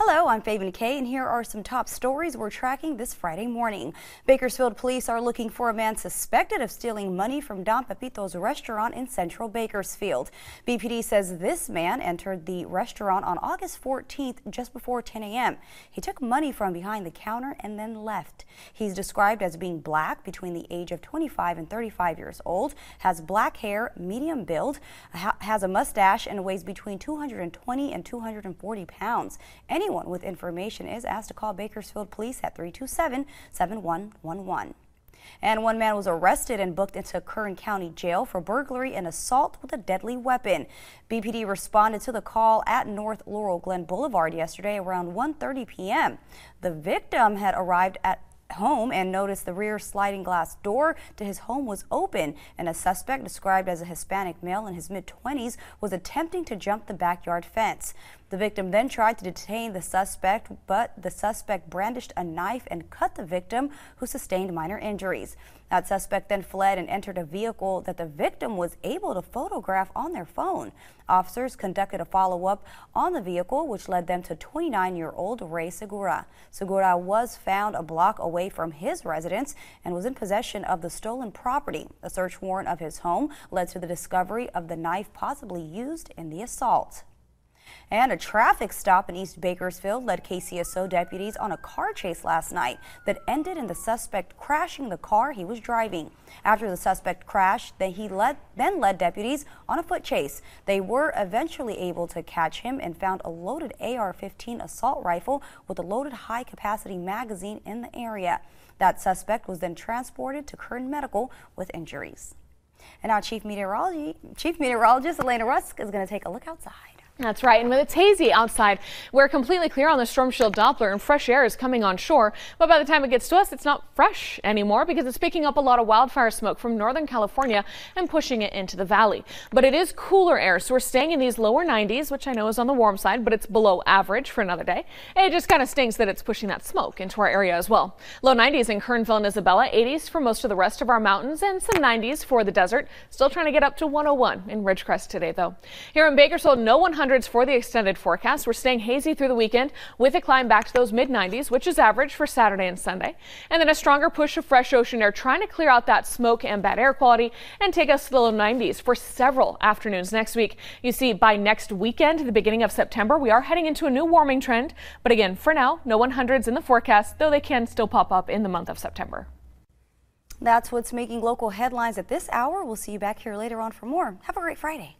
Hello, I'm Fabian Kay, and here are some top stories we're tracking this Friday morning. Bakersfield police are looking for a man suspected of stealing money from Don Pepito's restaurant in central Bakersfield. BPD says this man entered the restaurant on August 14th just before 10 a.m. He took money from behind the counter and then left. He's described as being black, between the age of 25 and 35 years old, has black hair, medium build, has a mustache, and weighs between 220 and 240 pounds. Anyone with information is asked to call Bakersfield Police at 327-7111. And one man was arrested and booked into Kern County Jail for burglary and assault with a deadly weapon. BPD responded to the call at North Laurel Glen Boulevard yesterday around 1:30 p.m. The victim had arrived at home and noticed the rear sliding glass door to his home was open, and a suspect described as a Hispanic male in his mid-20s was attempting to jump the backyard fence. The victim then tried to detain the suspect, but the suspect brandished a knife and cut the victim, who sustained minor injuries. That suspect then fled and entered a vehicle that the victim was able to photograph on their phone. Officers conducted a follow-up on the vehicle, which led them to 29-year-old Ray Segura. Segura was found a block away from his residence and was in possession of the stolen property. A search warrant of his home led to the discovery of the knife possibly used in the assault. And a traffic stop in East Bakersfield led KCSO deputies on a car chase last night that ended in the suspect crashing the car he was driving. After the suspect crashed, he then led deputies on a foot chase. They were eventually able to catch him and found a loaded AR-15 assault rifle with a loaded high-capacity magazine in the area. That suspect was then transported to Kern Medical with injuries. And now Chief Meteorologist Elena Rusk is going to take a look outside. That's right, and with it's hazy outside, we're completely clear on the Storm Shield Doppler and fresh air is coming on shore. But by the time it gets to us, it's not fresh anymore because it's picking up a lot of wildfire smoke from Northern California and pushing it into the valley. But it is cooler air, so we're staying in these lower 90s, which I know is on the warm side, but it's below average for another day. And it just kind of stinks that it's pushing that smoke into our area as well. Low 90s in Kernville and Isabella, 80s for most of the rest of our mountains, and some 90s for the desert. Still trying to get up to 101 in Ridgecrest today, though. Here in Bakersfield, no 100s for the extended forecast. We're staying hazy through the weekend with a climb back to those mid-90s, which is average for Saturday and Sunday. And then a stronger push of fresh ocean air trying to clear out that smoke and bad air quality and take us to the low 90s for several afternoons next week. You see, by next weekend, the beginning of September, we are heading into a new warming trend. But again, for now, no 100s in the forecast, though they can still pop up in the month of September. That's what's making local headlines at this hour. We'll see you back here later on for more. Have a great Friday.